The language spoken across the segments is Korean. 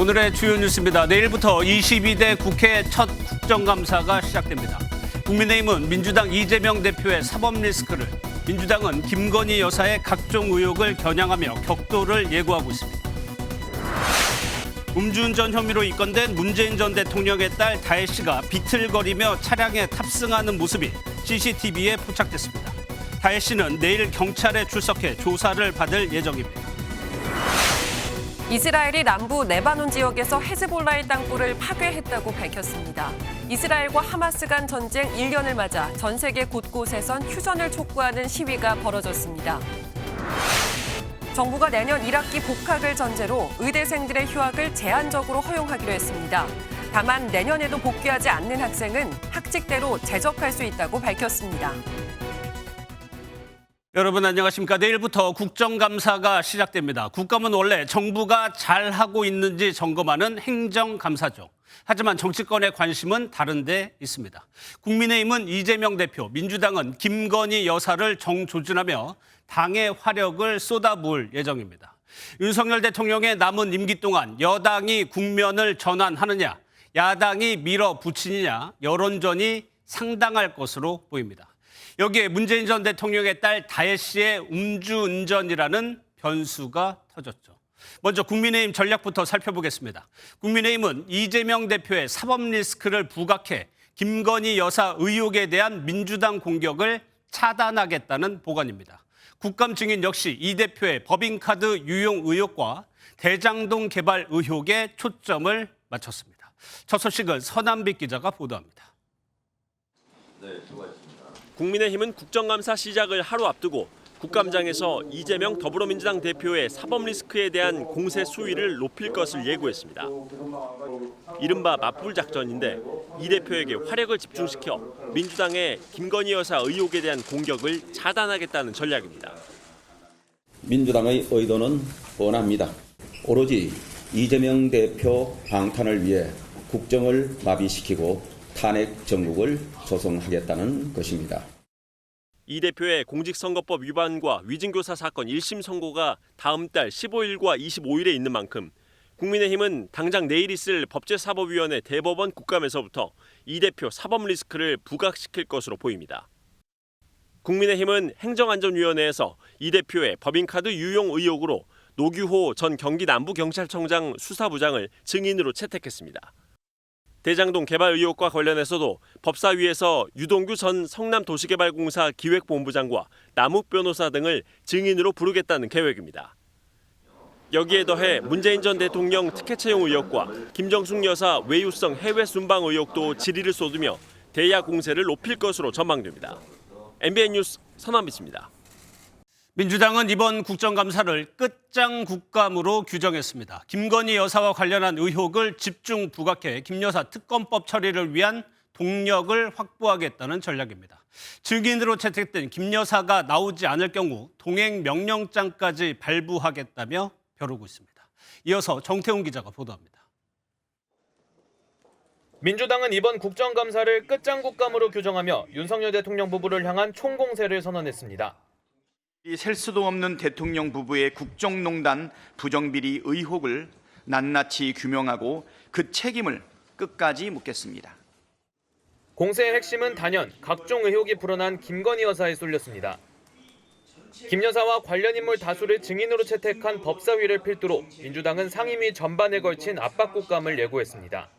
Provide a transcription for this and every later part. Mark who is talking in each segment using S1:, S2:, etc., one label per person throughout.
S1: 오늘의 주요 뉴스입니다. 내일부터 22대 국회 첫 국정감사가 시작됩니다. 국민의힘은 민주당 이재명 대표의 사법 리스크를, 민주당은 김건희 여사의 각종 의혹을 겨냥하며 격돌을 예고하고 있습니다. 음주운전 혐의로 입건된 문재인 전 대통령의 딸 다혜 씨가 비틀거리며 차량에 탑승하는 모습이 CCTV에 포착됐습니다. 다혜 씨는 내일 경찰에 출석해 조사를 받을 예정입니다.
S2: 이스라엘이 남부 레바논 지역에서 헤즈볼라의 땅굴을 파괴했다고 밝혔습니다. 이스라엘과 하마스 간 전쟁 1년을 맞아 전 세계 곳곳에선 휴전을 촉구하는 시위가 벌어졌습니다. 정부가 내년 1학기 복학을 전제로 의대생들의 휴학을 제한적으로 허용하기로 했습니다. 다만 내년에도 복귀하지 않는 학생은 학칙대로 제적할 수 있다고 밝혔습니다.
S1: 여러분 안녕하십니까. 내일부터 국정감사가 시작됩니다. 국감은 원래 정부가 잘하고 있는지 점검하는 행정감사죠. 하지만 정치권의 관심은 다른 데 있습니다. 국민의힘은 이재명 대표, 민주당은 김건희 여사를 정조준하며 당의 화력을 쏟아부을 예정입니다. 윤석열 대통령의 남은 임기 동안 여당이 국면을 전환하느냐, 야당이 밀어붙이느냐 여론전이 상당할 것으로 보입니다. 여기에 문재인 전 대통령의 딸 다혜 씨의 음주운전이라는 변수가 터졌죠. 먼저 국민의힘 전략부터 살펴보겠습니다. 국민의힘은 이재명 대표의 사법 리스크를 부각해 김건희 여사 의혹에 대한 민주당 공격을 차단하겠다는 보관입니다. 국감 증인 역시 이 대표의 법인카드 유용 의혹과 대장동 개발 의혹에 초점을 맞췄습니다. 첫 소식은 서남빛 기자가 보도합니다.
S3: 국민의힘은 국정감사 시작을 하루 앞두고 국감장에서 이재명 더불어민주당 대표의 사법 리스크에 대한 공세 수위를 높일 것을 예고했습니다. 이른바 맞불 작전인데 이 대표에게 화력을 집중시켜 민주당의 김건희 여사 의혹에 대한 공격을 차단하겠다는 전략입니다.
S4: 민주당의 의도는 뻔합니다. 오로지 이재명 대표 방탄을 위해 국정을 마비시키고 탄핵 정국을 조성하겠다는 것입니다.
S3: 이 대표의 공직선거법 위반과 위증교사 사건 1심 선고가 다음 달 15일과 25일에 있는 만큼 국민의힘은 당장 내일 있을 법제사법위원회 대법원 국감에서부터 이 대표 사법 리스크를 부각시킬 것으로 보입니다. 국민의힘은 행정안전위원회에서 이 대표의 법인카드 유용 의혹으로 노규호 전 경기 남부경찰청장 수사부장을 증인으로 채택했습니다. 대장동 개발 의혹과 관련해서도 법사위에서 유동규 전 성남도시개발공사 기획본부장과 남욱 변호사 등을 증인으로 부르겠다는 계획입니다. 여기에 더해 문재인 전 대통령 특혜 채용 의혹과 김정숙 여사 외유성 해외 순방 의혹도 질의를 쏟으며 대야 공세를 높일 것으로 전망됩니다. MBN 뉴스 서남빛입니다.
S1: 민주당은 이번 국정감사를 끝장 국감으로 규정했습니다. 김건희 여사와 관련한 의혹을 집중 부각해 김 여사 특검법 처리를 위한 동력을 확보하겠다는 전략입니다. 증인으로 채택된 김 여사가 나오지 않을 경우 동행 명령장까지 발부하겠다며 벼르고 있습니다. 이어서 정태훈 기자가 보도합니다.
S5: 민주당은 이번 국정감사를 끝장 국감으로 규정하며 윤석열 대통령 부부를 향한 총공세를 선언했습니다.
S6: 셀 수도 없는 대통령 부부의 국정농단 부정비리 의혹을 낱낱이 규명하고 그 책임을 끝까지 묻겠습니다.
S5: 공세의 핵심은 단연 각종 의혹이 불어난 김건희 여사에 쏠렸습니다. 김 여사와 관련 인물 다수를 증인으로 채택한 법사위를 필두로 민주당은 상임위 전반에 걸친 압박 국감을 예고했습니다.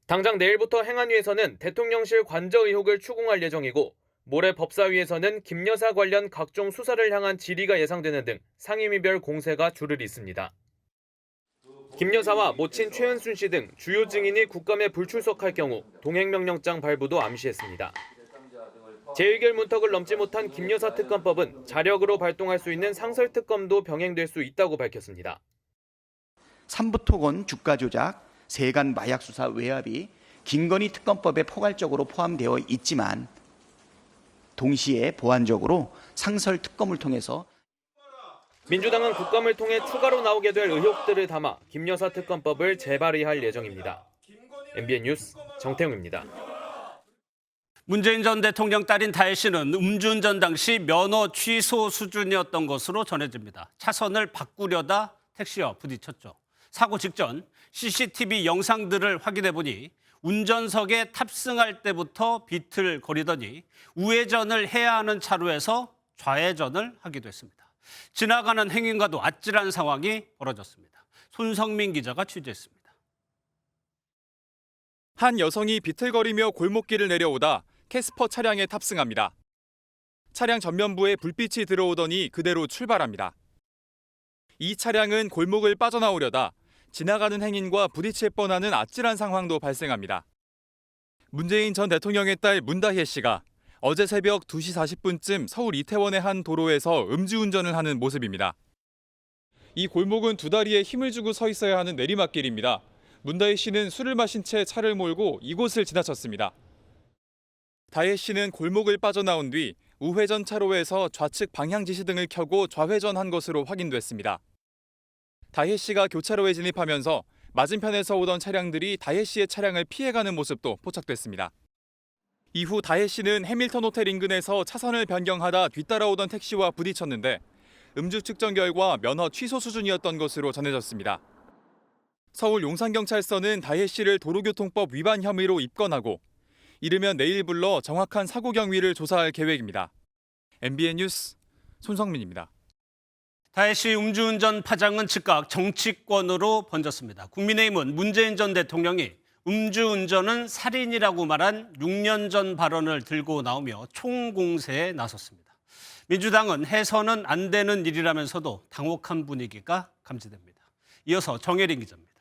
S5: 당장 내일부터 행안위에서는 대통령실 관저 의혹을 추궁할 예정이고 모레 법사위에서는 김 여사 관련 각종 수사를 향한 질의가 예상되는 등 상임위별 공세가 줄을 잇습니다. 김 여사와 모친 최은순 씨 등 주요 증인이 국감에 불출석할 경우 동행명령장 발부도 암시했습니다. 제1결 문턱을 넘지 못한 김 여사 특검법은 자력으로 발동할 수 있는 상설특검도 병행될 수 있다고 밝혔습니다.
S6: 삼부토건 주가 조작, 세간 마약 수사 외압이 김건희 특검법에 포괄적으로 포함되어 있지만 동시에 보완적으로 상설 특검을 통해서
S5: 민주당은 국감을 통해 추가로 나오게 될 의혹들을 담아 김 여사 특검법을 재발의할 예정입니다. MBN 뉴스 정태웅입니다.
S1: 문재인 전 대통령 딸인 다혜 씨는 음주운전 당시 면허 취소 수준이었던 것으로 전해집니다. 차선을 바꾸려다 택시와 부딪혔죠. 사고 직전 CCTV 영상들을 확인해 보니 운전석에 탑승할 때부터 비틀거리더니 우회전을 해야 하는 차로에서 좌회전을 하기도 했습니다. 지나가는 행인과도 아찔한 상황이 벌어졌습니다. 손성민 기자가 취재했습니다.
S7: 한 여성이 비틀거리며 골목길을 내려오다 캐스퍼 차량에 탑승합니다. 차량 전면부에 불빛이 들어오더니 그대로 출발합니다. 이 차량은 골목을 빠져나오려다 지나가는 행인과 부딪힐 뻔하는 아찔한 상황도 발생합니다. 문재인 전 대통령의 딸 문다혜 씨가 어제 새벽 2시 40분쯤 서울 이태원의 한 도로에서 음주운전을 하는 모습입니다. 이 골목은 두 다리에 힘을 주고 서 있어야 하는 내리막길입니다. 문다혜 씨는 술을 마신 채 차를 몰고 이곳을 지나쳤습니다. 다혜 씨는 골목을 빠져나온 뒤 우회전 차로에서 좌측 방향 지시 등을 켜고 좌회전한 것으로 확인됐습니다. 다혜 씨가 교차로에 진입하면서 맞은편에서 오던 차량들이 다혜 씨의 차량을 피해가는 모습도 포착됐습니다. 이후 다혜 씨는 해밀턴 호텔 인근에서 차선을 변경하다 뒤따라오던 택시와 부딪혔는데 음주 측정 결과 면허 취소 수준이었던 것으로 전해졌습니다. 서울 용산경찰서는 다혜 씨를 도로교통법 위반 혐의로 입건하고 이르면 내일 불러 정확한 사고 경위를 조사할 계획입니다. MBN 뉴스 손성민입니다.
S1: 다혜 씨 음주운전 파장은 즉각 정치권으로 번졌습니다. 국민의힘은 문재인 전 대통령이 음주운전은 살인이라고 말한 6년 전 발언을 들고 나오며 총공세에 나섰습니다. 민주당은 해서는 안 되는 일이라면서도 당혹한 분위기가 감지됩니다. 이어서 정혜린 기자입니다.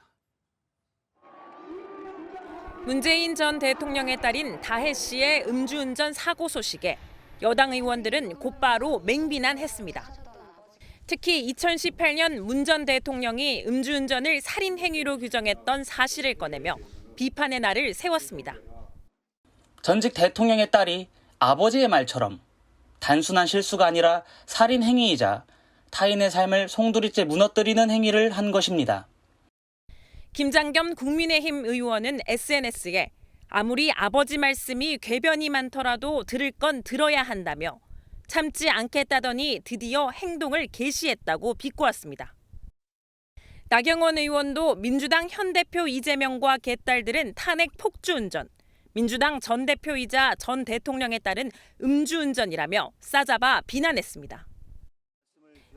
S8: 문재인 전 대통령의 딸인 다혜 씨의 음주운전 사고 소식에 여당 의원들은 곧바로 맹비난했습니다. 특히 2018년 문 전 대통령이 음주운전을 살인 행위로 규정했던 사실을 꺼내며 비판의 날을 세웠습니다.
S9: 전직 대통령의 딸이 아버지의 말처럼 단순한 실수가 아니라 살인 행위이자 타인의 삶을 송두리째 무너뜨리는 행위를 한 것입니다.
S8: 김장겸 국민의힘 의원은 SNS에 아무리 아버지 말씀이 궤변이 많더라도 들을 건 들어야 한다며 참지 않겠다더니 드디어 행동을 개시했다고 비꼬았습니다. 나경원 의원도 민주당 현 대표 이재명과 개딸들은 탄핵 폭주운전, 민주당 전 대표이자 전 대통령에 따른 음주운전이라며 싸잡아 비난했습니다.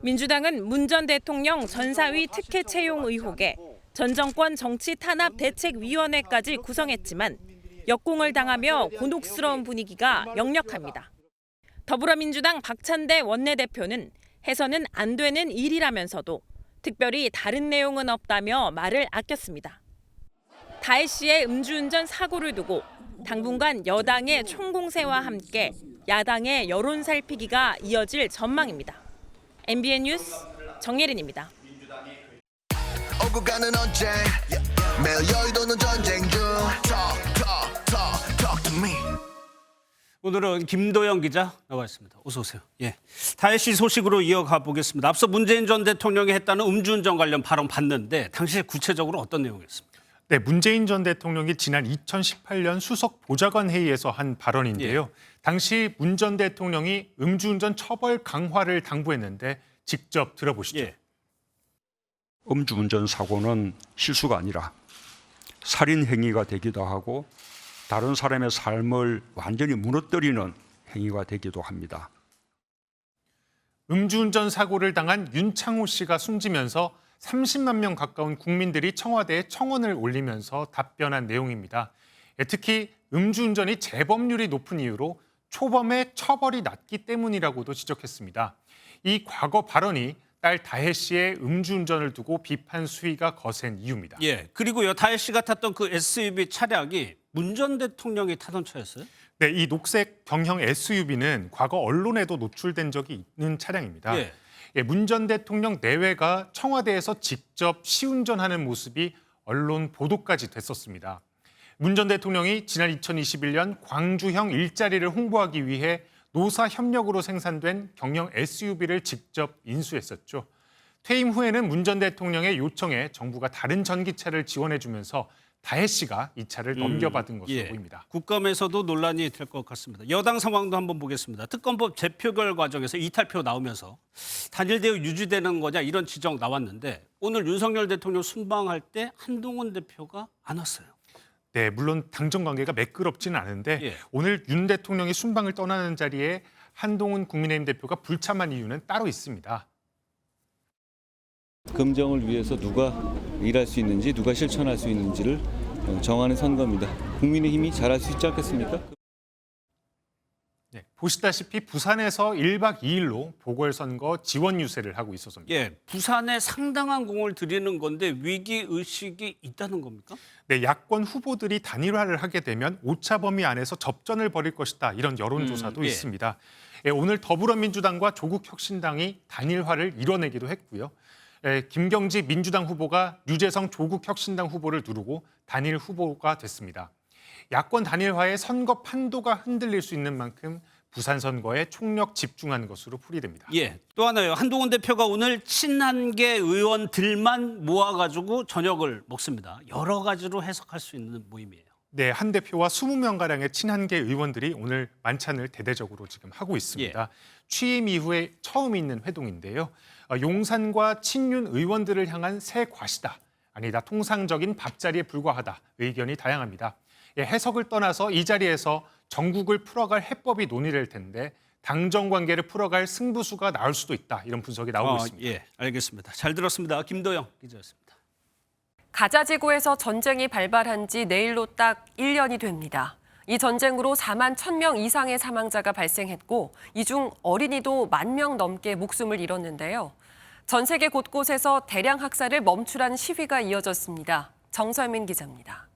S8: 민주당은 문 전 대통령 전사위 특혜 채용 의혹에 전 정권 정치 탄압 대책위원회까지 구성했지만 역공을 당하며 곤혹스러운 분위기가 역력합니다. 더불어민주당 박찬대 원내대표는 해서는 안 되는 일이라면서도 특별히 다른 내용은 없다며 말을 아꼈습니다. 다혜 씨의 음주운전 사고를 두고 당분간 여당의 총공세와 함께 야당의 여론 살피기가 이어질 전망입니다. MBN 뉴스 정예린입니다.
S10: 오고 가는 언제 매일 여의도는 전쟁 중 Talk to me.
S1: 오늘은 김도영 기자 나와 있습니다. 어서 오세요. 예, 다혜 씨 소식으로 이어가 보겠습니다. 앞서 문재인 전 대통령이 했다는 음주운전 관련 발언 봤는데 당시 구체적으로 어떤 내용이었습니까?
S11: 네, 문재인 전 대통령이 지난 2018년 수석 보좌관 회의에서 한 발언인데요. 당시 문 전 대통령이 음주운전 처벌 강화를 당부했는데 직접 들어보시죠.
S1: 예.
S12: 음주운전 사고는 실수가 아니라 살인 행위가 되기도 하고 다른 사람의 삶을 완전히 무너뜨리는 행위가 되기도 합니다.
S11: 음주운전 사고를 당한 윤창호 씨가 숨지면서 30만 명 가까운 국민들이 청와대에 청원을 올리면서 답변한 내용입니다. 특히 음주운전이 재범률이 높은 이유로 초범의 처벌이 낮기 때문이라고도 지적했습니다. 이 과거 발언이 딸 다혜 씨의 음주운전을 두고 비판 수위가 거센 이유입니다.
S1: 예, 그리고요 다혜 씨가 탔던 그 SUV 차량이 문 전 대통령이 타던 차였어요?
S11: 네, 이 녹색 병형 SUV는 과거 언론에도 노출된 적이 있는 차량입니다.
S1: 예.
S11: 문 전 대통령 내외가 청와대에서 직접 시운전하는 모습이 언론 보도까지 됐었습니다. 문 전 대통령이 지난 2021년 광주형 일자리를 홍보하기 위해 노사 협력으로 생산된 경영 SUV를 직접 인수했었죠. 퇴임 후에는 문 전 대통령의 요청에 정부가 다른 전기차를 지원해주면서 다헤시가 이 차를 넘겨받은 것으로
S1: 예.
S11: 보입니다.
S1: 국감에서도 논란이 될 것 같습니다. 여당 상황도 한번 보겠습니다. 특검법 재표결 과정에서 이탈표 나오면서 단일 대우 유지되는 거냐 이런 지적 나왔는데 오늘 윤석열 대통령 순방할 때 한동훈 대표가 안 왔어요.
S11: 네, 물론 당정 관계가 매끄럽지는 않은데
S1: 예.
S11: 오늘 윤 대통령이 순방을 떠나는 자리에 한동훈 국민의힘 대표가 불참한 이유는 따로 있습니다.
S13: 금정을 위해서 누가 일할 수 있는지, 누가 실천할 수 있는지를 정하는 선거입니다. 국민의힘이 잘할 수 있지 않겠습니까?
S11: 네, 보시다시피 부산에서 1박 2일로 보궐선거 지원 유세를 하고 있었습니다.
S1: 예, 부산에 상당한 공을 들이는 건데 위기 의식이 있다는 겁니까?
S11: 네, 야권 후보들이 단일화를 하게 되면 오차 범위 안에서 접전을 벌일 것이다. 이런 여론조사도
S1: 예.
S11: 있습니다. 예, 오늘 더불어민주당과 조국혁신당이 단일화를 이뤄내기도 했고요. 김경지 민주당 후보가 유재성 조국혁신당 후보를 누르고 단일 후보가 됐습니다. 야권 단일화의 선거 판도가 흔들릴 수 있는 만큼 부산 선거에 총력 집중한 것으로 풀이됩니다.
S1: 예, 또 하나요. 한동훈 대표가 오늘 친한계 의원들만 모아가지고 저녁을 먹습니다. 여러 가지로 해석할 수 있는 모임이에요.
S11: 네, 한 대표와 20명가량의 친한계 의원들이 오늘 만찬을 대대적으로 지금 하고 있습니다. 취임 이후에 처음 있는 회동인데요. 용산과 친윤 의원들을 향한 새 과시다. 아니다, 통상적인 밥자리에 불과하다. 의견이 다양합니다. 예, 해석을 떠나서 이 자리에서 전국을 풀어갈 해법이 논의될 텐데 당정 관계를 풀어갈 승부수가 나올 수도 있다. 이런 분석이 나오고 있습니다.
S1: 예, 알겠습니다. 잘 들었습니다. 김도영 기자였습니다.
S2: 가자 지구에서 전쟁이 발발한 지 내일로 딱 1년이 됩니다. 이 전쟁으로 4만 1,000명 이상의 사망자가 발생했고 이 중 어린이도 10,000명 넘게 목숨을 잃었는데요. 전 세계 곳곳에서 대량 학살을 멈추라는 시위가 이어졌습니다. 정설민 기자입니다.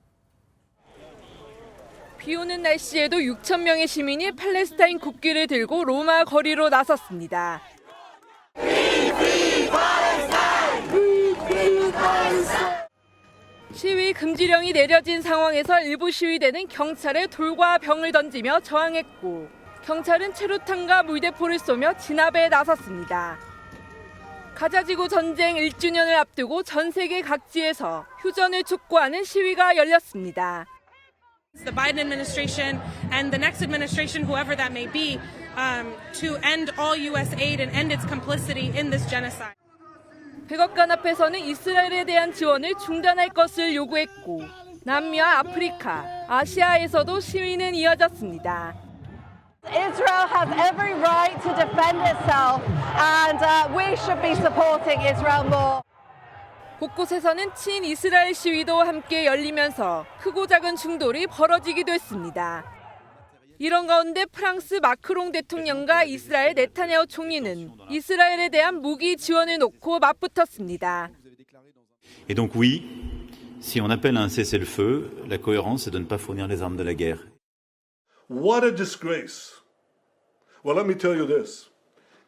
S14: 비 오는 날씨에도 6,000명의 시민이 팔레스타인 국기를 들고 로마 거리로 나섰습니다. 시위 금지령이 내려진 상황에서 일부 시위대는 경찰에 돌과 병을 던지며 저항했고 경찰은 체류탄과 물대포를 쏘며 진압에 나섰습니다. 가자지구 전쟁 1주년을 앞두고 전 세계 각지에서 휴전을 촉구하는 시위가 열렸습니다.
S15: The Biden administration and the next administration, whoever that may be, to end all U.S. aid and end its complicity in this genocide.
S14: 백악관 앞에서는 이스라엘에 대한 지원을 중단할 것을 요구했고 남미와 아프리카, 아시아에서도 시위는 이어졌습니다.
S16: Israel has every right to defend itself and we should be supporting Israel more.
S14: 곳곳에서는 친이스라엘 시위도 함께 열리면서 크고 작은 충돌이 벌어지기도 했습니다. 이런 가운데 프랑스 마크롱 대통령과 이스라엘 네타냐후 총리는 이스라엘에 대한 무기 지원을 놓고 맞붙었습니다.
S17: Et donc oui, si on appelle à un cessez-le-feu, la cohérence c'est de ne pas fournir les armes de la guerre.
S18: What a disgrace. Well, let me tell you this.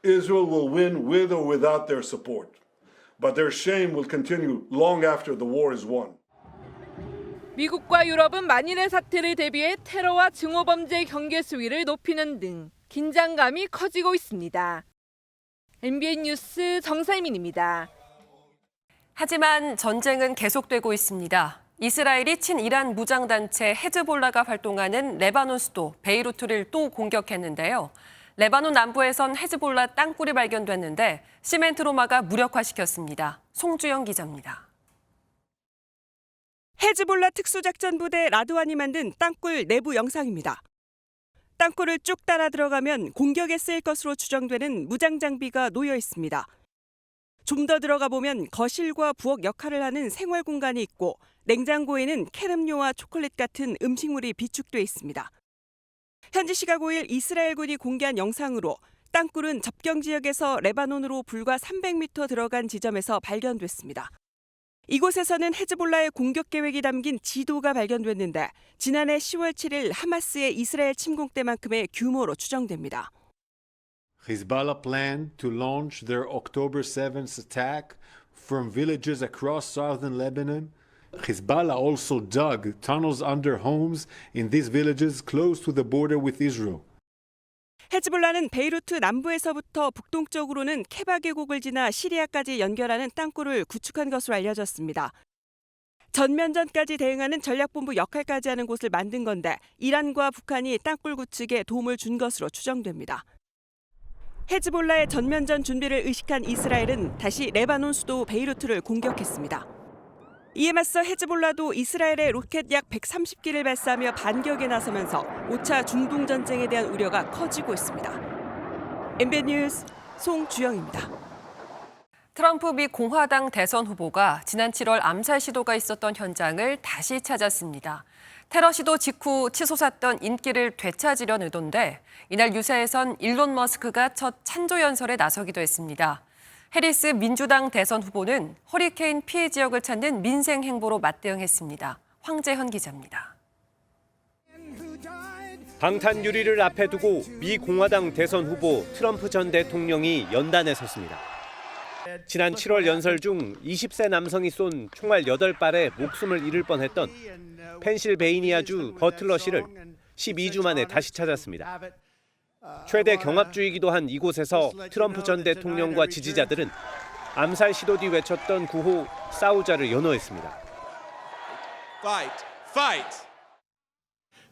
S18: Israel will win with or without their support. But their shame will continue long after the war is won.
S14: 미국과 유럽은 만일의 사태를 대비해 테러와 증오범죄 경계 수위를 높이는 등 긴장감이 커지고 있습니다. MBN 뉴스 정살민입니다.
S2: 하지만 전쟁은 계속되고 있습니다. 이스라엘이 친이란 무장단체 헤즈볼라가 활동하는 레바논 수도 베이루트를 또 공격했는데요. 레바논 남부에선 헤즈볼라 땅굴이 발견됐는데 시멘트로 막아 무력화시켰습니다. 송주영 기자입니다.
S19: 헤즈볼라 특수작전부대 라드완이 만든 땅굴 내부 영상입니다. 땅굴을 쭉 따라 들어가면 공격에 쓰일 것으로 추정되는 무장 장비가 놓여 있습니다. 좀 더 들어가 보면 거실과 부엌 역할을 하는 생활 공간이 있고 냉장고에는 캐럼료와 초콜릿 같은 음식물이 비축돼 있습니다. 현지 시각 5일 이스라엘군이 공개한 영상으로 땅굴은 접경 지역에서 레바논으로 불과 300m 들어간 지점에서 발견됐습니다. 이곳에서는 헤즈볼라의 공격 계획이 담긴 지도가 발견됐는데 지난해 10월 7일 하마스의 이스라엘 침공 때만큼의 규모로 추정됩니다.
S20: Hezbollah planned to launch their October 7th attack from villages across southern Lebanon. Hezbollah also dug tunnels under homes in these villages close to the border with Israel.
S19: 헤즈볼라는 베이루트 남부에서부터 북동쪽으로는 케바 계곡을 지나 시리아까지 연결하는 땅굴을 구축한 것으로 알려졌습니다. 전면전까지 대응하는 전략본부 역할까지 하는 곳을 만든 건데 이란과 북한이 땅굴 구축에 도움을 준 것으로 추정됩니다. 헤즈볼라의 전면전 준비를 의식한 이스라엘은 다시 레바논 수도 베이루트를 공격했습니다. 이에 맞서 헤즈볼라도 이스라엘의 로켓 약 130기를 발사하며 반격에 나서면서 5차 중동 전쟁에 대한 우려가 커지고 있습니다. MBN 뉴스 송주영입니다.
S2: 트럼프 미 공화당 대선 후보가 지난 7월 암살 시도가 있었던 현장을 다시 찾았습니다. 테러 시도 직후 치솟았던 인기를 되찾으려는 의도인데 이날 유세에선 일론 머스크가 첫 찬조 연설에 나서기도 했습니다. 해리스 민주당 대선 후보는 허리케인 피해 지역을 찾는 민생 행보로 맞대응했습니다. 황재현 기자입니다.
S3: 방탄 유리를 앞에 두고 미 공화당 대선 후보 트럼프 전 대통령이 연단에 섰습니다. 지난 7월 연설 중 20세 남성이 쏜 총알 8발에 목숨을 잃을 뻔했던 펜실베이니아주 버틀러시를 12주 만에 다시 찾았습니다. 최대 경합주이기도 한 이곳에서 트럼프 전 대통령과 지지자들은 암살 시도 뒤 외쳤던 구호 싸우자를 연호했습니다.
S21: Fight, fight.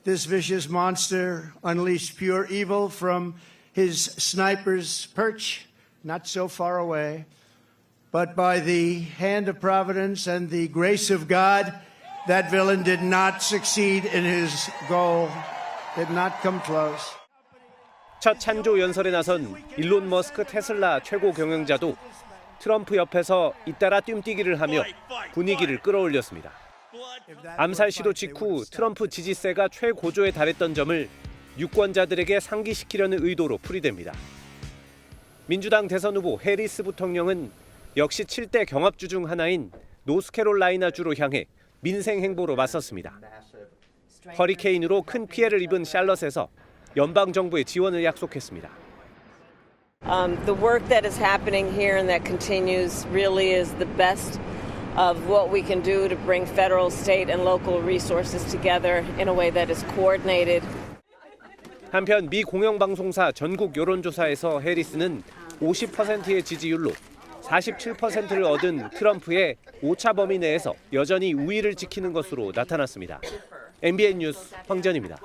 S21: This vicious monster unleashed pure evil from his sniper's perch, not so far away. But by the hand of providence and the grace of God, that villain did not succeed in his goal, did not come close.
S3: 첫 찬조 연설에 나선 일론 머스크 테슬라 최고 경영자도 트럼프 옆에서 잇따라 뜀뛰기를 하며 분위기를 끌어올렸습니다. 암살 시도 직후 트럼프 지지세가 최고조에 달했던 점을 유권자들에게 상기시키려는 의도로 풀이됩니다. 민주당 대선 후보 해리스 부통령은 역시 7대 경합주 중 하나인 노스캐롤라이나주로 향해 민생 행보로 맞섰습니다. 허리케인으로 큰 피해를 입은 샬럿에서 연방 정부의 지원을 약속했습니다.
S22: The work that is happening here and that continues really is the best of what we can do to bring federal, state, and local resources together in a way that is coordinated.
S3: 한편 미 공영방송사 전국 여론조사에서 해리스는 50%의 지지율로 47%를 얻은 트럼프의 오차 범위 내에서 여전히 우위를 지키는 것으로 나타났습니다. MBN 뉴스 황전입니다.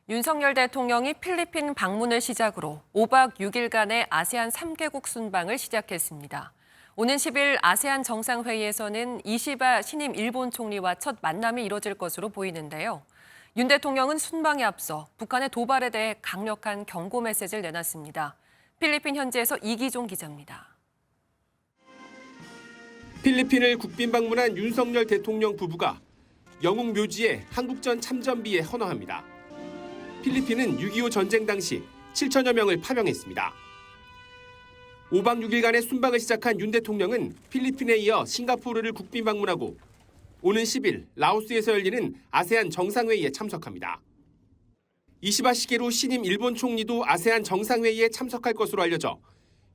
S2: 윤석열 대통령이 필리핀 방문을 시작으로 5박 6일간의 아세안 3개국 순방을 시작했습니다. 오는 10일 아세안 정상회의에서는 이시바 신임 일본 총리와 첫 만남이 이뤄질 것으로 보이는데요. 윤 대통령은 순방에 앞서 북한의 도발에 대해 강력한 경고 메시지를 내놨습니다. 필리핀 현지에서 이기종 기자입니다.
S23: 필리핀을 국빈 방문한 윤석열 대통령 부부가 영웅 묘지에 한국전 참전비에 헌화합니다. 필리핀은 6.25 전쟁 당시 7천여 명을 파병했습니다. 5박 6일간의 순방을 시작한 윤 대통령은 필리핀에 이어 싱가포르를 국빈 방문하고 오는 10일 라오스에서 열리는 아세안 정상회의에 참석합니다. 이시바 시게루 신임 일본 총리도 아세안 정상회의에 참석할 것으로 알려져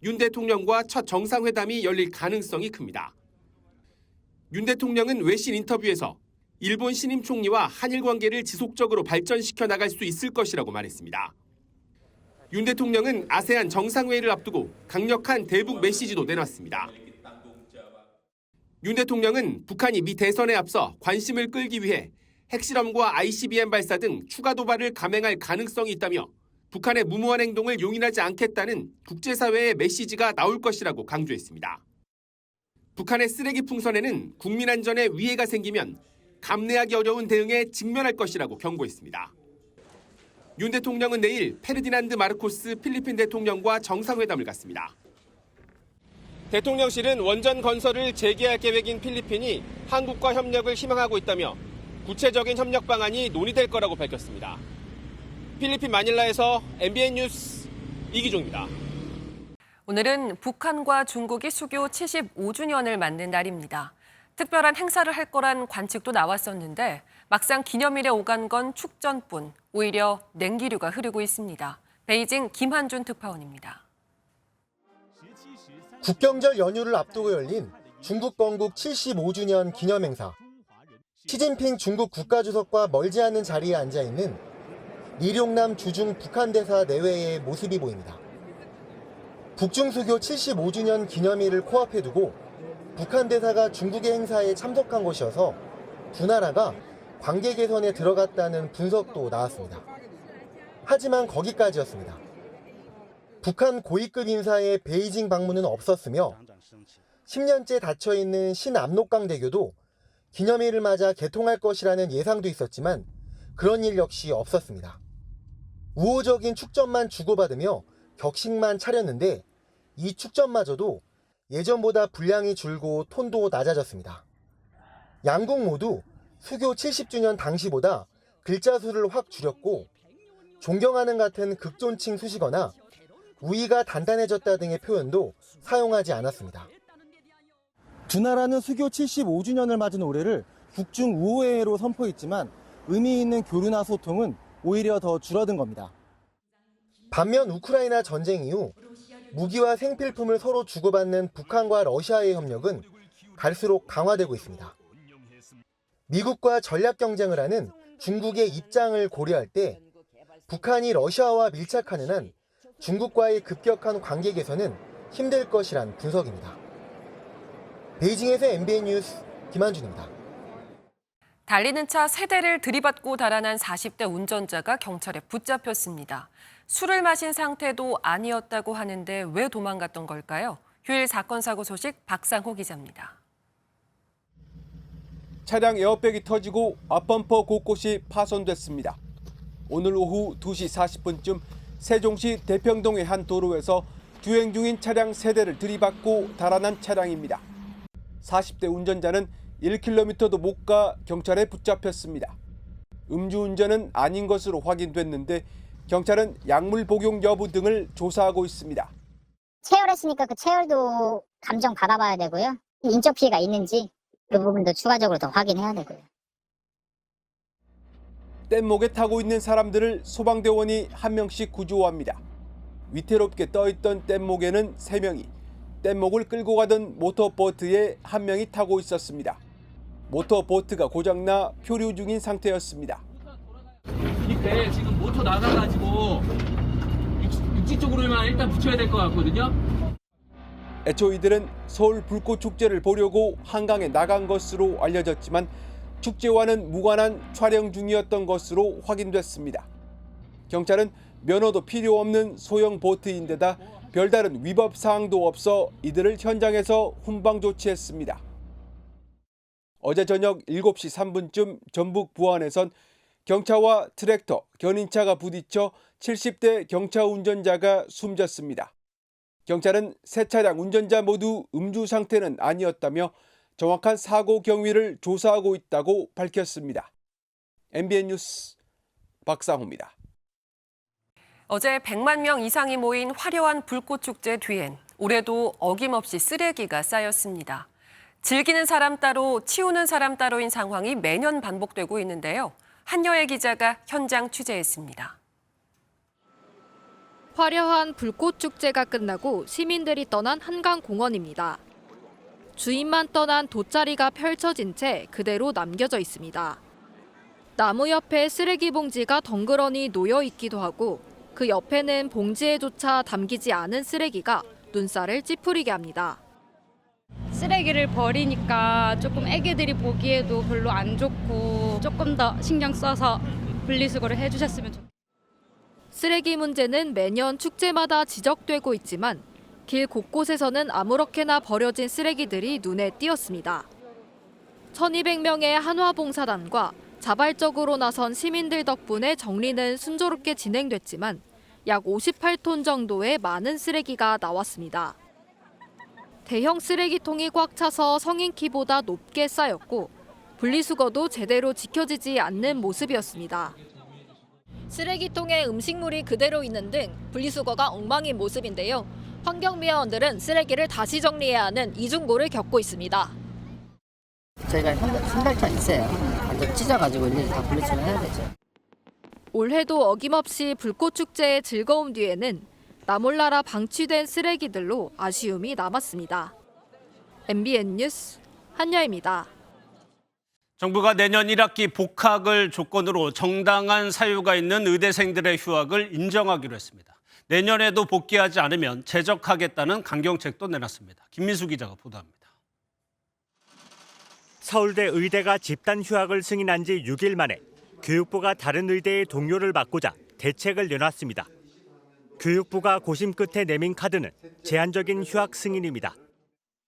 S23: 윤 대통령과 첫 정상회담이 열릴 가능성이 큽니다. 윤 대통령은 외신 인터뷰에서 일본 신임 총리와 한일 관계를 지속적으로 발전시켜 나갈 수 있을 것이라고 말했습니다. 윤 대통령은 아세안 정상회의를 앞두고 강력한 대북 메시지도 내놨습니다. 윤 대통령은 북한이 미 대선에 앞서 관심을 끌기 위해 핵실험과 ICBM 발사 등 추가 도발을 감행할 가능성이 있다며 북한의 무모한 행동을 용인하지 않겠다는 국제사회의 메시지가 나올 것이라고 강조했습니다. 북한의 쓰레기 풍선에는 국민 안전에 위해가 생기면 감내하기 어려운 대응에 직면할 것이라고 경고했습니다. 윤 대통령은 내일 페르디난드 마르코스 필리핀 대통령과 정상회담을 갖습니다. 대통령실은 원전 건설을 재개할 계획인 필리핀이 한국과 협력을 희망하고 있다며 구체적인 협력 방안이 논의될 거라고 밝혔습니다. 필리핀 마닐라에서 MBN 뉴스 이기종입니다.
S2: 오늘은 북한과 중국이 수교 75주년을 맞는 날입니다. 특별한 행사를 할 거란 관측도 나왔었는데 막상 기념일에 오간 건 축전뿐 오히려 냉기류가 흐르고 있습니다. 베이징 김한준 특파원입니다.
S24: 국경절 연휴를 앞두고 열린 중국 건국 75주년 기념행사. 시진핑 중국 국가주석과 멀지 않은 자리에 앉아있는 리룡남 주중 북한대사 내외의 모습이 보입니다. 북중수교 75주년 기념일을 코앞에 두고 북한 대사가 중국의 행사에 참석한 것이어서 두 나라가 관계 개선에 들어갔다는 분석도 나왔습니다. 하지만 거기까지였습니다. 북한 고위급 인사의 베이징 방문은 없었으며 10년째 닫혀있는 신압록강 대교도 기념일을 맞아 개통할 것이라는 예상도 있었지만 그런 일 역시 없었습니다. 우호적인 축전만 주고받으며 격식만 차렸는데 이 축전마저도 예전보다 분량이 줄고 톤도 낮아졌습니다. 양국 모두 수교 70주년 당시보다 글자 수를 확 줄였고 존경하는 같은 극존칭 수식어나 우위가 단단해졌다 등의 표현도 사용하지 않았습니다. 두 나라는 수교 75주년을 맞은 올해를 국중 우호의 해로 선포했지만 의미 있는 교류나 소통은 오히려 더 줄어든 겁니다. 반면 우크라이나 전쟁 이후 무기와 생필품을 서로 주고받는 북한과 러시아의 협력은 갈수록 강화되고 있습니다. 미국과 전략 경쟁을 하는 중국의 입장을 고려할 때 북한이 러시아와 밀착하는 한 중국과의 급격한 관계 개선은 힘들 것이란 분석입니다. 베이징에서 MBN 뉴스 김한준입니다.
S2: 달리는 차 3대를 들이받고 달아난 40대 운전자가 경찰에 붙잡혔습니다. 술을 마신 상태도 아니었다고 하는데 왜 도망갔던 걸까요? 휴일 사건 사고 소식 박상호 기자입니다.
S23: 차량 에어백이 터지고 앞범퍼 곳곳이 파손됐습니다. 오늘 오후 2시 40분쯤 세종시 대평동의 한 도로에서 주행 중인 차량 3대를 들이받고 달아난 차량입니다. 40대 운전자는 1km도 못 가 경찰에 붙잡혔습니다. 음주운전은 아닌 것으로 확인됐는데 경찰은 약물 복용 여부 등을 조사하고 있습니다.
S4: 체열했으니까 그 체열도 감정 받아봐야 되고요. 인적 피해가 있는지 그 부분도 추가적으로 더 확인해야 되고요.
S23: 뗏목에 타고 있는 사람들을 소방대원이 한 명씩 구조합니다. 위태롭게 떠있던 뗏목에는 3명이, 뗏목을 끌고 가던 모터보트에 1명이 타고 있었습니다. 모터보트가 고장나 표류 중인 상태였습니다.
S5: 이 배에 지금 모터 나가가지고 육지 쪽으로만 일단 붙여야 될 것 같거든요.
S23: 애초 이들은 서울 불꽃축제를 보려고 한강에 나간 것으로 알려졌지만 축제와는 무관한 촬영 중이었던 것으로 확인됐습니다. 경찰은 면허도 필요 없는 소형 보트인데다 별다른 위법 사항도 없어 이들을 현장에서 훈방 조치했습니다. 어제 저녁 7시 3분쯤 전북 부안에선 경차와 트랙터, 견인차가 부딪혀 70대 경차 운전자가 숨졌습니다. 경찰은 세 차량 운전자 모두 음주 상태는 아니었다며 정확한 사고 경위를 조사하고 있다고 밝혔습니다. MBN 뉴스 박상호입니다.
S2: 어제 100만 명 이상이 모인 화려한 불꽃축제 뒤엔 올해도 어김없이 쓰레기가 쌓였습니다. 즐기는 사람 따로, 치우는 사람 따로인 상황이 매년 반복되고 있는데요. 한여애 기자가 현장 취재했습니다.
S6: 화려한 불꽃축제가 끝나고 시민들이 떠난 한강공원입니다. 주인만 떠난 돗자리가 펼쳐진 채 그대로 남겨져 있습니다. 나무 옆에 쓰레기 봉지가 덩그러니 놓여 있기도 하고 그 옆에는 봉지에조차 담기지 않은 쓰레기가 눈살을 찌푸리게 합니다.
S7: 쓰레기를 버리니까 조금 애기들이 보기에도 별로 안 좋고 조금 더 신경 써서 분리수거를 해주셨으면 좋겠습니다.
S6: 쓰레기 문제는 매년 축제마다 지적되고 있지만 길 곳곳에서는 아무렇게나 버려진 쓰레기들이 눈에 띄었습니다. 1200명의 한화봉사단과 자발적으로 나선 시민들 덕분에 정리는 순조롭게 진행됐지만 약 58톤 정도의 많은 쓰레기가 나왔습니다. 대형 쓰레기통이 꽉 차서 성인 키보다 높게 쌓였고 분리수거도 제대로 지켜지지 않는 모습이었습니다. 쓰레기통에 음식물이 그대로 있는 등 분리수거가 엉망인 모습인데요. 환경미화원들은 쓰레기를 다시 정리해야 하는 이중고를 겪고 있습니다.
S25: 저희가 선별전 있어요. 완전 찢어가지고 일일이 다 분리수거 해야 되죠.
S6: 올해도 어김없이 불꽃축제의 즐거움 뒤에는 나몰라라 방치된 쓰레기들로 아쉬움이 남았습니다. MBN 뉴스 한여입니다.
S1: 정부가 내년 1학기 복학을 조건으로 정당한 사유가 있는 의대생들의 휴학을 인정하기로 했습니다. 내년에도 복귀하지 않으면 제적하겠다는 강경책도 내놨습니다. 김민수 기자가 보도합니다.
S8: 서울대 의대가 집단 휴학을 승인한 지 6일 만에 교육부가 다른 의대의 동료를 막고자 대책을 내놨습니다. 교육부가 고심 끝에 내민 카드는 제한적인 휴학 승인입니다.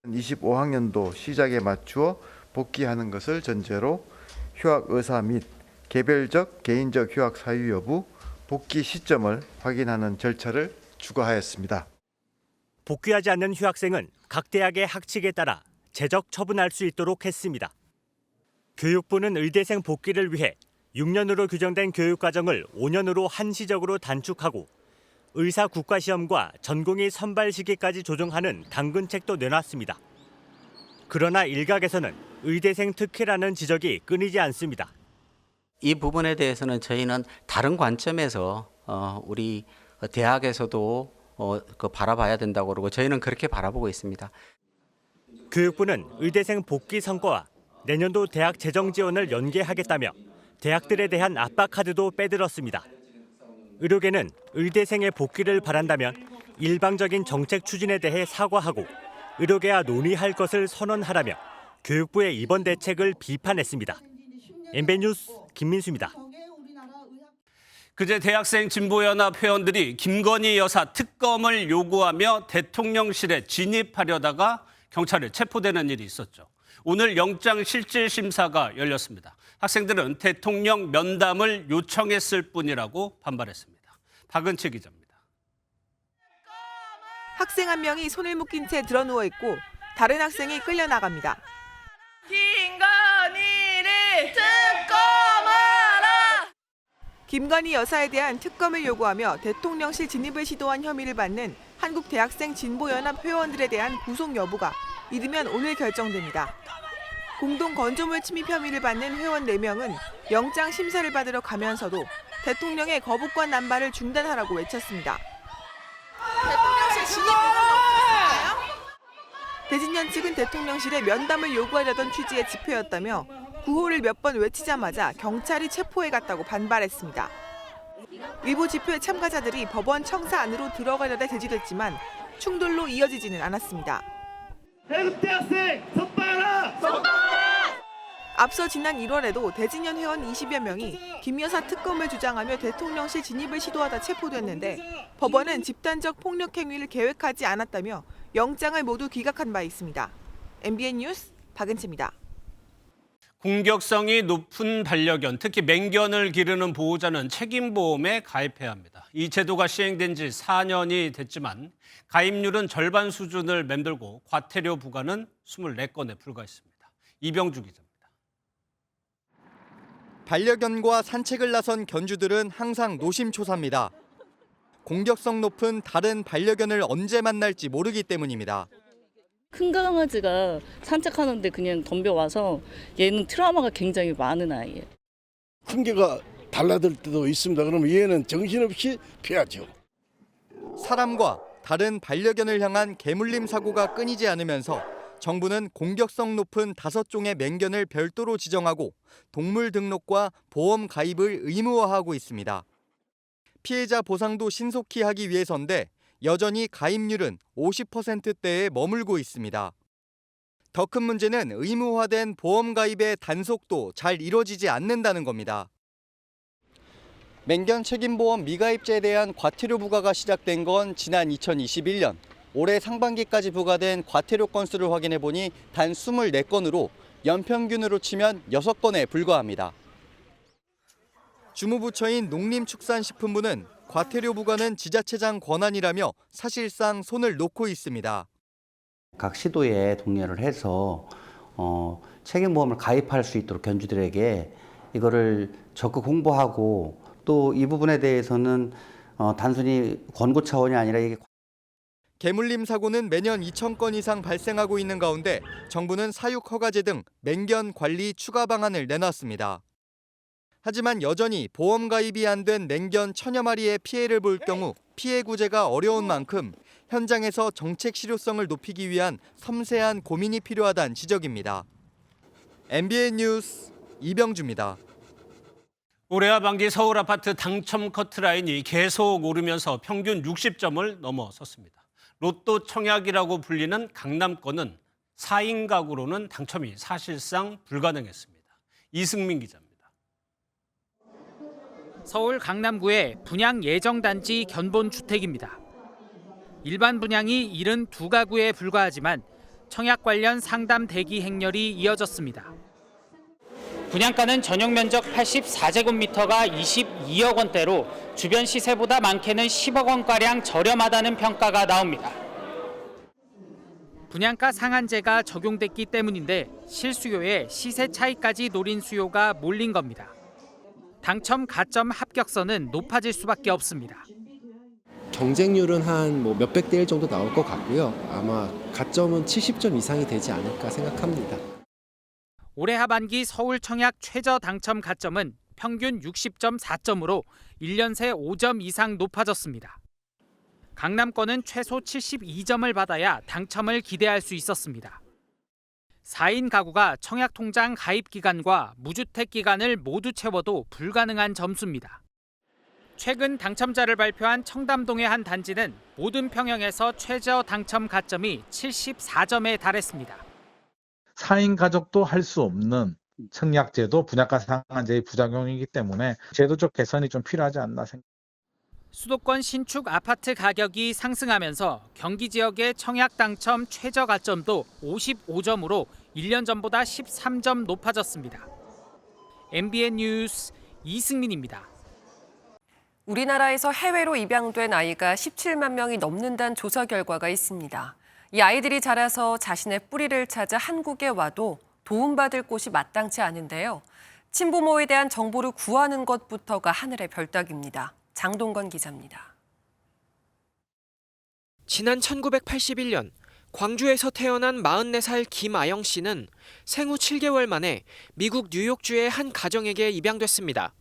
S9: 25학년도 시작에 맞추어 복귀하는 것을 전제로 휴학 의사 및 개별적 개인적 휴학 사유 여부, 복귀 시점을 확인하는 절차를 추가하였습니다.
S8: 복귀하지 않는 휴학생은 각 대학의 학칙에 따라 제적 처분할 수 있도록 했습니다. 교육부는 의대생 복귀를 위해 6년으로 규정된 교육과정을 5년으로 한시적으로 단축하고 의사 국가시험과 전공의 선발 시기까지 조정하는 당근책도 내놨습니다. 그러나 일각에서는 의대생 특혜라는 지적이 끊이지 않습니다.
S10: 이 부분에 대해서는 저희는 다른 관점에서 우리 대학에서도 바라봐야 된다고 그러고 저희는 그렇게 바라보고 있습니다.
S8: 교육부는 의대생 복귀 성과와 내년도 대학 재정 지원을 연계하겠다며 대학들에 대한 압박 카드도 빼들었습니다. 의료계는 의대생의 복귀를 바란다면 일방적인 정책 추진에 대해 사과하고 의료계와 논의할 것을 선언하라며 교육부의 이번 대책을 비판했습니다. MBN 뉴스 김민수입니다.
S1: 그제 대학생 진보연합 회원들이 김건희 여사 특검을 요구하며 대통령실에 진입하려다가 경찰에 체포되는 일이 있었죠. 오늘 영장실질심사가 열렸습니다. 학생들은 대통령 면담을 요청했을 뿐이라고 반발했습니다. 박은채 기자입니다.
S12: 학생 한 명이 손을 묶인 채 드러누워 있고 다른 학생이 끌려나갑니다. 김건희를 특검하라! 김건희 여사에 대한 특검을 요구하며 대통령실 진입을 시도한 혐의를 받는 한국대학생 진보연합 회원들에 대한 구속 여부가 이르면 오늘 결정됩니다. 공동 건조물 침입 혐의를 받는 회원 4명은 영장 심사를 받으러 가면서도 대통령의 거부권 남발을 중단하라고 외쳤습니다. 대통령실 진입 의견은 없었나요? 대진현 측은 대통령실에 면담을 요구하려던 취지의 집회였다며 구호를 몇 번 외치자마자 경찰이 체포해 갔다고 반발했습니다. 일부 집회 참가자들이 법원 청사 안으로 들어가려다 제지됐지만 충돌로 이어지지는 않았습니다.
S13: 대학생 선발하라!
S12: 앞서 지난 1월에도 대진현 회원 20여 명이 김 여사 특검을 주장하며 대통령실 진입을 시도하다 체포됐는데 법원은 집단적 폭력 행위를 계획하지 않았다며 영장을 모두 기각한 바 있습니다. MBN 뉴스 박은채입니다.
S1: 공격성이 높은 반려견, 특히 맹견을 기르는 보호자는 책임보험에 가입해야 합니다. 이 제도가 시행된 지 4년이 됐지만 가입률은 절반 수준을 맴돌고 과태료 부과는 24건에 불과했습니다. 이병주 기자입니다.
S26: 반려견과 산책을 나선 견주들은 항상 노심초사입니다. 공격성 높은 다른 반려견을 언제 만날지 모르기 때문입니다.
S27: 큰 강아지가 산책하는데 그냥 덤벼와서 얘는 트라우마가 굉장히 많은 아이예요.
S28: 큰 개가 달라들 때도 있습니다. 그러면 얘는 정신없이 피하죠.
S26: 사람과 다른 반려견을 향한 개물림 사고가 끊이지 않으면서 정부는 공격성 높은 5종의 맹견을 별도로 지정하고 동물 등록과 보험 가입을 의무화하고 있습니다. 피해자 보상도 신속히 하기 위해서인데 여전히 가입률은 50%대에 머물고 있습니다. 더 큰 문제는 의무화된 보험 가입의 단속도 잘 이뤄지지 않는다는 겁니다. 맹견 책임보험 미가입자에 대한 과태료 부과가 시작된 건 지난 2021년. 올해 상반기까지 부과된 과태료 건수를 확인해 보니 단 24건으로 연평균으로 치면 6건에 불과합니다. 주무부처인 농림축산식품부는 과태료 부과는 지자체장 권한이라며 사실상 손을 놓고 있습니다.
S29: 각 시도에 독려를 해서 책임보험을 가입할 수 있도록 견주들에게 이거를 적극 홍보하고 또 이 부분에 대해서는 단순히 권고 차원이 아니라 이게
S26: 개물림 사고는 매년 2,000건 이상 발생하고 있는 가운데 정부는 사육 허가제 등 맹견 관리 추가 방안을 내놨습니다. 하지만 여전히 보험 가입이 안 된 맹견 1000여 마리의 피해를 볼 경우 피해 구제가 어려운 만큼 현장에서 정책 실효성을 높이기 위한 섬세한 고민이 필요하다는 지적입니다. MBN 뉴스 이병주입니다.
S1: 올해 하반기 서울 아파트 당첨 커트라인이 계속 오르면서 평균 60점을 넘어섰습니다. 로또 청약이라고 불리는 강남권은 4인 가구로는 당첨이 사실상 불가능했습니다. 이승민 기자입니다.
S11: 서울 강남구의 분양 예정 단지 견본 주택입니다. 일반 분양이 72가구에 불과하지만 청약 관련 상담 대기 행렬이 이어졌습니다. 분양가는 전용 면적 84제곱미터가 22억 원대로 주변 시세보다 많게는 10억 원가량 저렴하다는 평가가 나옵니다. 분양가 상한제가 적용됐기 때문인데 실수요에 시세 차이까지 노린 수요가 몰린 겁니다. 당첨 가점 합격선은 높아질 수밖에 없습니다.
S14: 경쟁률은 한 몇백 대 1 정도 나올 것 같고요. 아마 가점은 70점 이상이 되지 않을까 생각합니다.
S11: 올해 하반기 서울 청약 최저 당첨 가점은 평균 60.4점으로 1년 새 5점 이상 높아졌습니다. 강남권은 최소 72점을 받아야 당첨을 기대할 수 있었습니다. 4인 가구가 청약통장 가입 기간과 무주택 기간을 모두 채워도 불가능한 점수입니다. 최근 당첨자를 발표한 청담동의 한 단지는 모든 평형에서 최저 당첨 가점이 74점에 달했습니다.
S15: 4인 가족도 할 수 없는 청약제도 분양가 상한제의 부작용이기 때문에 제도적 개선이 좀 필요하지 않나 생각합니다.
S11: 수도권 신축 아파트 가격이 상승하면서 경기 지역의 청약 당첨 최저 가점도 55점으로 1년 전보다 13점 높아졌습니다. MBN 뉴스 이승민입니다.
S2: 우리나라에서 해외로 입양된 아이가 17만 명이 넘는다는 조사 결과가 있습니다. 이 아이들이 자라서 자신의 뿌리를 찾아 한국에 와도 도움받을 곳이 마땅치 않은데요. 친부모에 대한 정보를 구하는 것부터가 하늘의 별따기입니다. 장동건 기자입니다.
S16: 지난 1981년 광주에서 태어난 44살 김아영 씨는 생후 7개월 만에 미국 뉴욕주의 한 가정에게 입양됐습니다.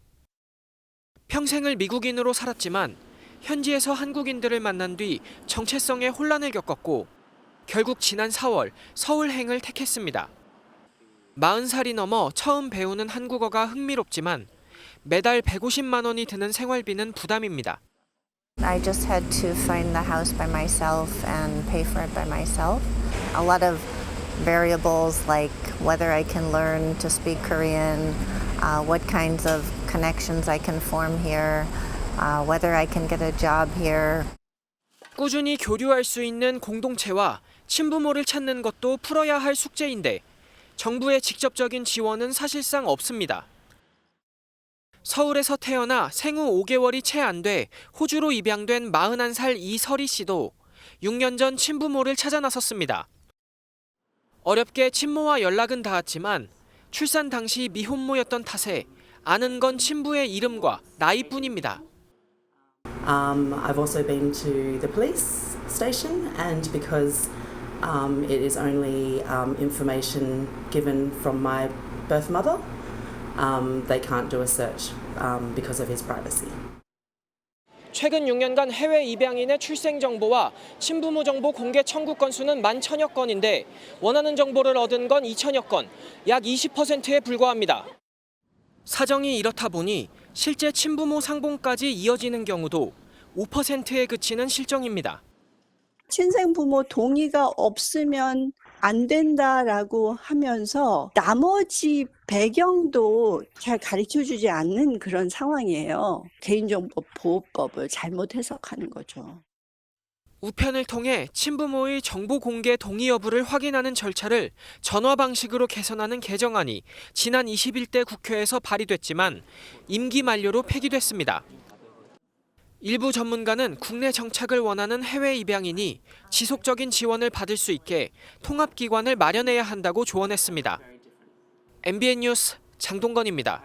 S16: 평생을 미국인으로 살았지만 현지에서 한국인들을 만난 뒤 정체성에 혼란을 겪었고 결국 지난 4월 서울행을 택했습니다. 40살이 넘어 처음 배우는 한국어가 흥미롭지만 매달 150만 원이 드는 생활비는 부담입니다.
S17: I just had to find the house by myself and pay for it by myself. A lot of variables like whether I can learn to speak Korean, what kinds of connections I can form here, whether I can get a job here.
S16: 꾸준히 교류할 수 있는 공동체와 친부모를 찾는 것도 풀어야 할 숙제인데 정부의 직접적인 지원은 사실상 없습니다. 서울에서 태어나 생후 5개월이 채 안 돼 호주로 입양된 41살 이설희 씨도 6년 전 친부모를 찾아 나섰습니다. 어렵게 친모와 연락은 닿았지만 출산 당시 미혼모였던 탓에 아는 건 친부의 이름과 나이뿐입니다.
S18: I've also been to the police station, and because it is only information given from my birth mother, they can't do a search because of his privacy.
S16: 최근 6년간 해외 입양인의 출생 정보와 친부모 정보 공개 청구 건수는 11,000여 건인데 원하는 정보를 얻은 건 2,000여 건, 약 20%에 불과합니다. 사정이 이렇다 보니 실제 친부모 상봉까지 이어지는 경우도 5%에 그치는 실정입니다.
S19: 친생부모 동의가 없으면 안 된다라고 하면서 나머지 배경도 잘 가르쳐주지 않는 그런 상황이에요. 개인정보 보호법을 잘못 해석하는 거죠.
S16: 우편을 통해 친부모의 정보 공개 동의 여부를 확인하는 절차를 전화 방식으로 개선하는 개정안이 지난 21대 국회에서 발의됐지만 임기 만료로 폐기됐습니다. 일부 전문가는 국내 정착을 원하는 해외 입양인이 지속적인 지원을 받을 수 있게 통합기관을 마련해야 한다고 조언했습니다. MBN 뉴스 장동건입니다.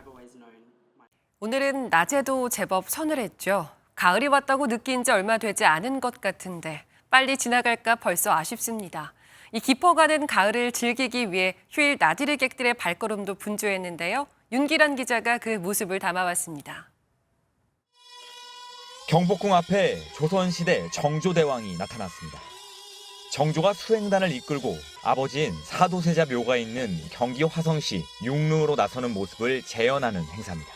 S2: 오늘은 낮에도 제법 서늘했죠. 가을이 왔다고 느낀 지 얼마 되지 않은 것 같은데 빨리 지나갈까 벌써 아쉽습니다. 이 깊어가는 가을을 즐기기 위해 휴일 나들이객들의 발걸음도 분주했는데요. 윤기란 기자가 그 모습을 담아왔습니다.
S20: 경복궁 앞에 조선시대 정조대왕이 나타났습니다. 정조가 수행단을 이끌고 아버지인 사도세자 묘가 있는 경기 화성시 융릉으로 나서는 모습을 재현하는 행사입니다.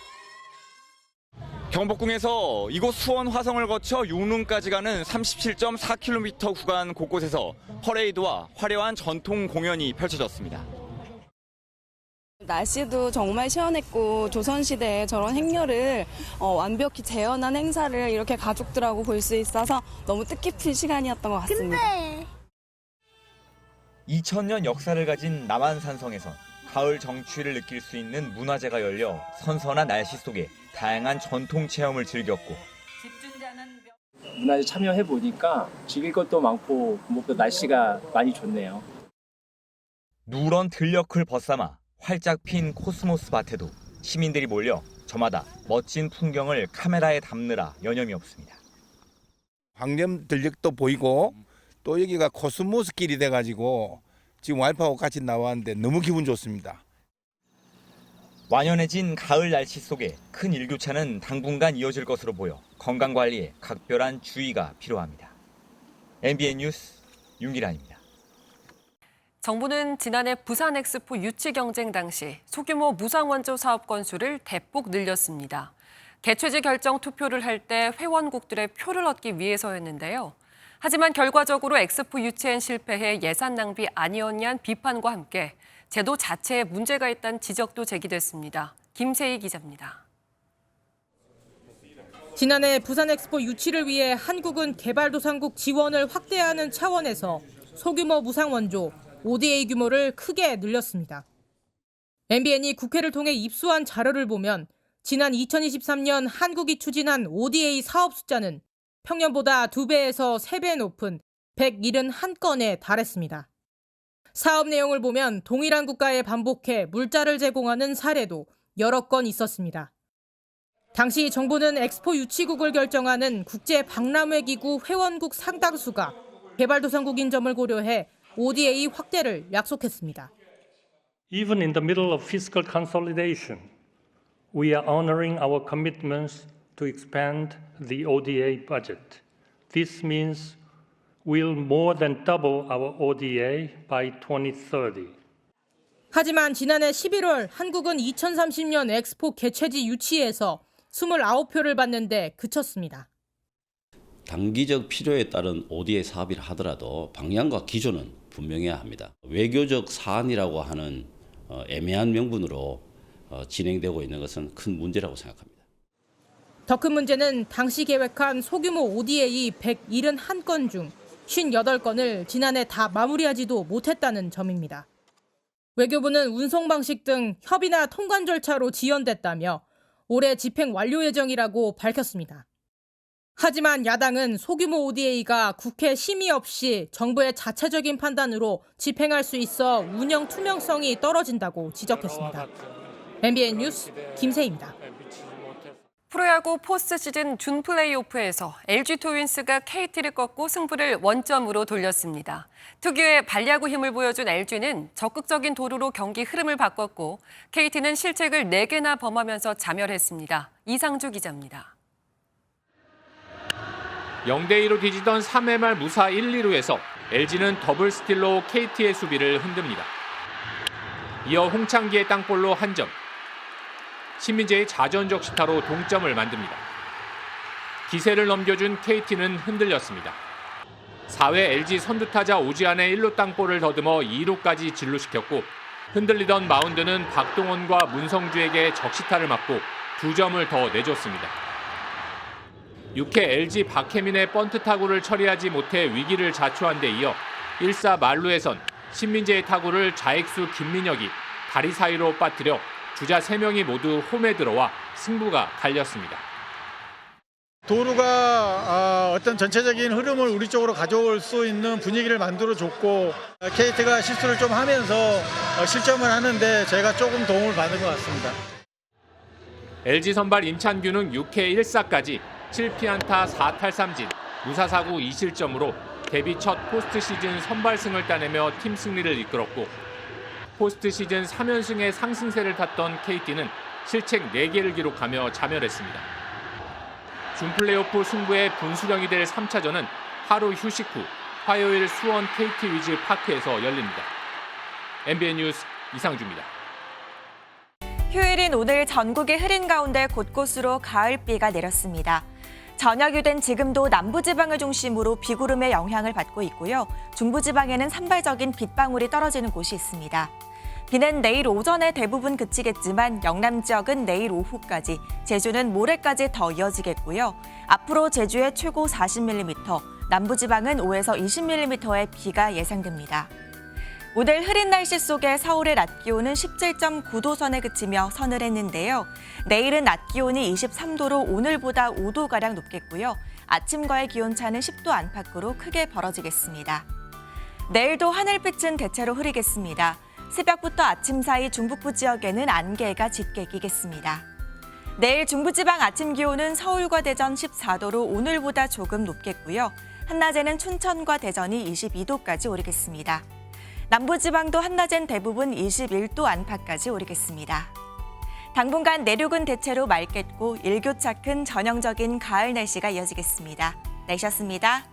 S20: 경복궁에서 이곳 수원 화성을 거쳐 용릉까지 가는 37.4km 구간 곳곳에서 퍼레이드와 화려한 전통 공연이 펼쳐졌습니다.
S3: 날씨도 정말 시원했고 조선시대에 저런 행렬을 완벽히 재현한 행사를 이렇게 가족들하고 볼 수 있어서 너무 뜻깊은 시간이었던 것 같습니다.
S20: 2000년 역사를 가진 남한산성에선 가을 정취를 느낄 수 있는 문화제가 열려 선선한 날씨 속에 다양한 전통 체험을 즐겼고
S4: 문화제 참여해 보니까 즐길 것도 많고 무엇보다 날씨가 많이 좋네요.
S20: 누런 들녘을 벗삼아 활짝 핀 코스모스 밭에도 시민들이 몰려 저마다 멋진 풍경을 카메라에 담느라 여념이 없습니다.
S5: 황금 들녘도 보이고 또 여기가 코스모스 길이 돼가지고 지금 와이프하고 같이 나왔는데 너무 기분 좋습니다.
S20: 완연해진 가을 날씨 속에 큰 일교차는 당분간 이어질 것으로 보여 건강관리에 각별한 주의가 필요합니다. MBN 뉴스 윤기란입니다.
S2: 정부는 지난해 부산 엑스포 유치 경쟁 당시 소규모 무상원조 사업 건수를 대폭 늘렸습니다. 개최지 결정 투표를 할 때 회원국들의 표를 얻기 위해서였는데요. 하지만 결과적으로 엑스포 유치엔 실패해 예산 낭비 아니었냐는 비판과 함께 제도 자체에 문제가 있다는 지적도 제기됐습니다. 김세희 기자입니다.
S7: 지난해 부산 엑스포 유치를 위해 한국은 개발도상국 지원을 확대하는 차원에서 소규모 무상원조, ODA 규모를 크게 늘렸습니다. MBN이 국회를 통해 입수한 자료를 보면 지난 2023년 한국이 추진한 ODA 사업 숫자는 평년보다 2배에서 3배 높은 171건에 달했습니다. 사업 내용을 보면 동일한 국가에 반복해 물자를 제공하는 사례도 여러 건 있었습니다. 당시 정부는 엑스포 유치국을 결정하는 국제 박람회 기구 회원국 상당수가 개발도상국인 점을 고려해 ODA 확대를 약속했습니다.
S21: Even in the middle of fiscal consolidation, we are honoring our commitments to expand the ODA budget. This means we'll more than double our ODA by 2030.
S7: 하지만 지난해 11월 한국은 2030년 엑스포 개최지 유치에서 29표를 받는데 그쳤습니다.
S22: 단기적 필요에 따른 ODA 사업이라 하더라도 방향과 기조는 분명해야 합니다. 외교적 사안이라고 하는 애매한 명분으로 진행되고 있는 것은 큰 문제라고 생각합니다.
S7: 더 큰 문제는 당시 계획한 소규모 ODA 171건 중 58건을 지난해 다 마무리하지도 못했다는 점입니다. 외교부는 운송 방식 등 협의나 통관 절차로 지연됐다며 올해 집행 완료 예정이라고 밝혔습니다. 하지만 야당은 소규모 ODA가 국회 심의 없이 정부의 자체적인 판단으로 집행할 수 있어 운영 투명성이 떨어진다고 지적했습니다. MBN 뉴스 김세희입니다.
S2: 프로야구 포스트 시즌 준 플레이오프에서 LG 트윈스가 KT를 꺾고 승부를 원점으로 돌렸습니다. 특유의 발야구 힘을 보여준 LG는 적극적인 도루로 경기 흐름을 바꿨고 KT는 실책을 4개나 범하면서 자멸했습니다. 이상주 기자입니다.
S11: 0대2로 뒤지던 3회 말 무사 1, 2루에서 LG는 더블 스틸로 KT의 수비를 흔듭니다. 이어 홍창기의 땅볼로 한 점. 신민재의 자전적 시타로 동점을 만듭니다. 기세를 넘겨준 KT는 흔들렸습니다. 4회 LG 선두타자 오지환의 1루 땅볼을 더듬어 2루까지 진루시켰고 흔들리던 마운드는 박동원과 문성주에게 적시타를 맞고 2점을 더 내줬습니다. 6회 LG 박혜민의 번트 타구를 처리하지 못해 위기를 자초한 데 이어 1사 만루에선 신민재의 타구를 좌익수 김민혁이 다리 사이로 빠뜨려 주자 3명이 모두 홈에 들어와 승부가 갈렸습니다.
S23: 도루가 어떤 전체적인 흐름을 우리 쪽으로 가져올 수 있는 분위기를 만들어줬고 KT가 실수를 좀 하면서 실점을 하는데 저희가 조금 도움을 받은 것 같습니다.
S11: LG 선발 임찬규는 6회 1사까지 7피안타 4탈삼진, 무사사구 2실점으로 데뷔 첫 포스트 시즌 선발승을 따내며 팀 승리를 이끌었고 포스트 시즌 3연승의 상승세를 탔던 KT는 실책 4개를 기록하며 자멸했습니다. 준 플레이오프 승부의 분수령이 될 3차전은 하루 휴식 후 화요일 수원 KT 위즈 파크에서 열립니다. MBN 뉴스 이상주입니다.
S6: 휴일인 오늘 전국의 흐린 가운데 곳곳으로 가을비가 내렸습니다. 저녁이 된 지금도 남부지방을 중심으로 비구름의 영향을 받고 있고요. 중부지방에는 산발적인 빗방울이 떨어지는 곳이 있습니다. 비는 내일 오전에 대부분 그치겠지만 영남 지역은 내일 오후까지, 제주는 모레까지 더 이어지겠고요. 앞으로 제주에 최고 40mm, 남부지방은 5에서 20mm의 비가 예상됩니다. 오늘 흐린 날씨 속에 서울의 낮 기온은 17.9도 선에 그치며 서늘했는데요. 내일은 낮 기온이 23도로 오늘보다 5도가량 높겠고요. 아침과의 기온차는 10도 안팎으로 크게 벌어지겠습니다. 내일도 하늘빛은 대체로 흐리겠습니다. 새벽부터 아침 사이 중북부 지역에는 안개가 짙게 끼겠습니다. 내일 중부지방 아침 기온은 서울과 대전 14도로 오늘보다 조금 높겠고요. 한낮에는 춘천과 대전이 22도까지 오르겠습니다. 남부지방도 한낮엔 대부분 21도 안팎까지 오르겠습니다. 당분간 내륙은 대체로 맑겠고 일교차 큰 전형적인 가을 날씨가 이어지겠습니다. 날씨였습니다.